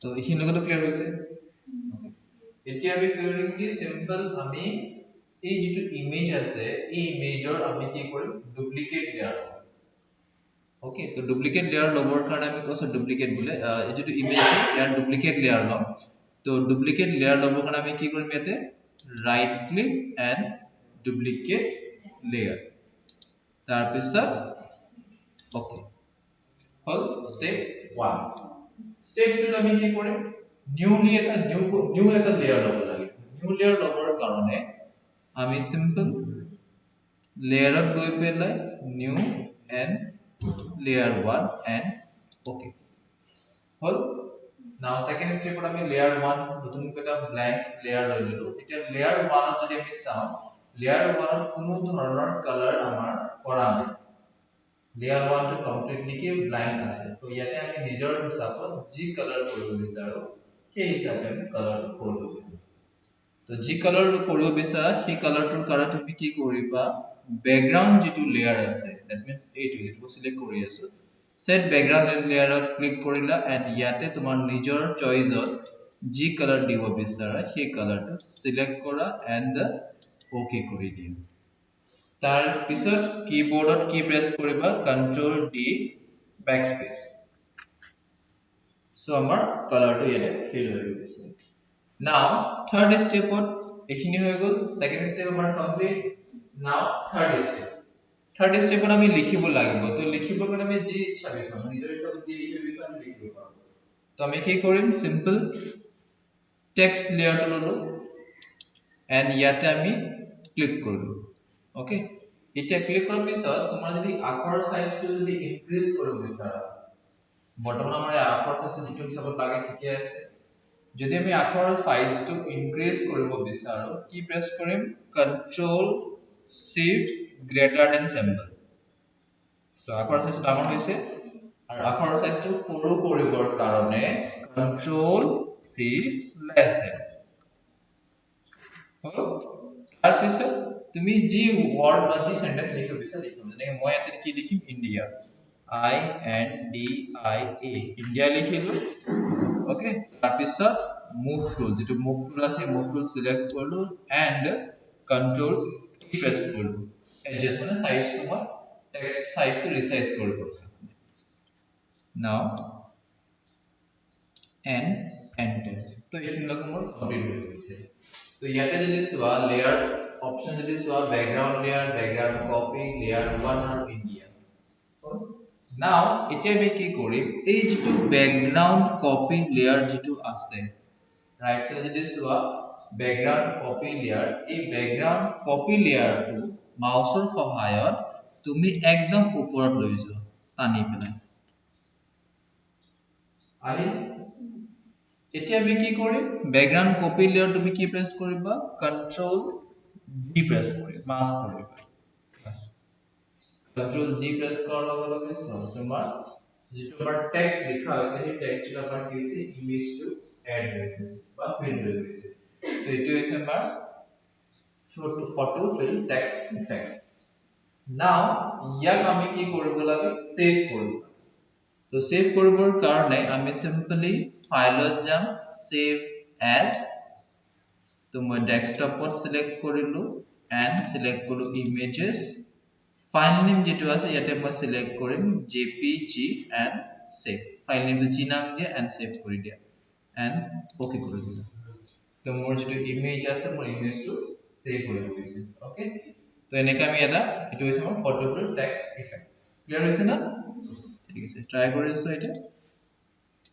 তো এইখিনি লগতো ক্লিয়াৰ হৈছে এতিয়া আমি কি কৰিম কি সিম্পল আমি এই যেটো ইমেজ আছে এই ইমেজৰ আমি কি কৰিম ডুপ্লিকেট লেয়াৰ ওকে তো ডুপ্লিকেট লেয়াৰ লবৰ কাৰণে আমি কৈছো ডুপ্লিকেট বুলে এই যেটো ইমেজ আছে ইয়াৰ ডুপ্লিকেট লেয়াৰ লম তো ডুপ্লিকেট লেয়াৰ লবৰ কাৰণে আমি কি কৰিম ইয়াতে right click and duplicate layer তাৰ পিছত ওকে হল স্টেপ 1 স্টেপ 2 আমি কি কৰিম নিউ এটা লেয়াৰ লব লাগে নিউ লেয়াৰ লবৰ কাৰণে আমি সিম্পল লেয়াৰত গৈ পেলাই new and layer 1 and okay হল now second step আমি layer 1 নতুন এটা blank layer লৈ ললো এতিয়া layer 1 যদি আমি চাও layer 1 কোনো ধৰণৰ কালাৰ আমাৰ কৰা নাই layer 1 টো কমপ্লিটলি কি blank আছে তো ইয়াতে আমি নিজৰ হিচাপত যি কালাৰ কৰিব বিচাৰো সেই হিচাপে আমি কালাৰ কৰিব তো যি কালাৰ কৰিব বিচাৰা সেই কালাৰটোৰ কাৰণে তুমি কি কৰিবা ব্যাকগ্ৰাউন্ড যেটো লেয়াৰ আছে that means এইটো যেটো সিলেক্ট কৰি আছো set background লেয়াৰত ক্লিক কৰিলা এন্ড ইয়াতে তোমাৰ নিজৰ চয়েসত যি কালাৰ দিব বিচাৰা সেই কালাৰটো সিলেক্ট কৰা এন্ড ওকে কৰি দিয়া তাৰ পিছত কিবোৰ্ডত কি প্ৰেছ কৰিবা কন্ট্ৰোল ডি বেকস্পেস সো আমাৰ কালাৰটো ইয়াতে ফিল হৈ গৈছে now third step এখিনি হৈ গল second step আমাৰ কমপ্লিট now third step আমি লিখিব লাগিব তো লিখিব কাৰণে আমি যি ইচ্ছা বিচাৰো নিজৰ হিচাপত যি লিখিব বিচাৰো আমি লিখিব পাৰো তো আমি কি কৰিম সিম্পল টেক্সট লেয়াৰটো ললো এন্ড ইয়াতে আমি ক্লিক কৰিলো ওকে এতিয়া ক্লিক কৰাৰ পিছত তোমাৰ যদি আখৰ সাইজটো যদি ইনক্ৰিজ কৰিব বিচাৰা বৰ্তমান আমাৰ আখৰ সাইজ যেটো হিচাপত লাগে ঠিকে আছে যদি আমি আখৰ সাইজটো ইনক্ৰিজ কৰিব বিচাৰো কি প্ৰেছ কৰিম control shift greater than symbol তো আখৰ সাইজটো ডাঙৰ হৈছে আৰু আখৰ সাইজটো সৰু কৰিবৰ কাৰণে কন্ট্ৰোল শিফট লেছ দেন তাৰ পিছত তুমি যি ওয়াৰ্ড বা যি সেন্টেন্স লিখিব বিচাৰা লিখিব যেনে মই ইয়াতে কি লিখিম India I N D I A India লিখিলো ওকে তাৰ পিছত মুভ টুল যেটো মুভ টুল আছে মুভ টুল সিলেক্ট কৰিলো এন্ড কন্ট্ৰোল টি প্ৰেছ কৰিলো এডজাস্ট মানে সাইজটো মই টেক্সট সাইজটো ৰিসাইজ কৰিব নাও এন্ড এন্টাৰ তো এইখিনি লগ মোৰ কমপ্লিট হৈ গৈছে তো ইয়াতে যদি সোৱা লেয়াৰ অপচন যদি সোৱা ব্যাকগ্ৰাউন্ড কপি লেয়াৰ 1 আৰু ইন্ডিয়া নাও এতিয়া আমি কি কৰিম এই যেটো ব্যাকগ্ৰাউন্ড কপি লেয়াৰ যেটো আছে ৰাইট সাইডে যদি সোৱা ব্যাকগ্ৰাউন্ড কপি লেয়াৰ এই ব্যাকগ্ৰাউন্ড কপি লেয়াৰটো মাউসৰ সহায়ত তুমি একদম ওপৰত লৈ যোৱা টানি পেলাই আহি এতিয়া আমি কি কৰিম ব্যাকগ্ৰাউন্ড কপি লেয়াৰ তুমি কি প্ৰেছ কৰিবা কন্ট্ৰোল ডি প্ৰেছ কৰিবা মাস্ক কৰিবা কন্ট্ৰোল জি প্ৰেছ কৰাৰ লগে লগে তোমাৰ যেটো আমাৰ টেক্সট লিখা হৈছে সেই টেক্সটটো আমাৰ কি হৈছে ইমেজটো এড হৈ গৈছে বা ফিল হৈ গৈছে তো এটো হৈছে আমাৰ show to photo fill text effect now ইয়াক আমি কি কৰিব লাগে সেভ কৰিব তো সেভ কৰিবৰ কাৰণে আমি সিম্পলি ফাইলত যাম সেভ এজ তো মই ডেস্কটপত সিলেক্ট কৰিলো এন্ড সিলেক্ট কৰিলো ইমেজেস ফাইল নেম যেটো আছে ইয়াতে মই সিলেক্ট কৰিম jpg এন্ড সেভ ফাইল নেমটো জি নাম দিয়া এন্ড সেভ কৰি দিয়া এন্ড ওকে কৰি দিলা তো মোৰ যেটো ইমেজ আছে মোৰ ইমেজটো সেভ হৈ গৈছে ওকে তো এনেকা আমি এটা এটো হৈছে মোৰ ফটো টেক্সট ইফেক্ট ক্লিয়াৰ হৈছে না ঠিক আছে ট্ৰাই কৰি আছো এটা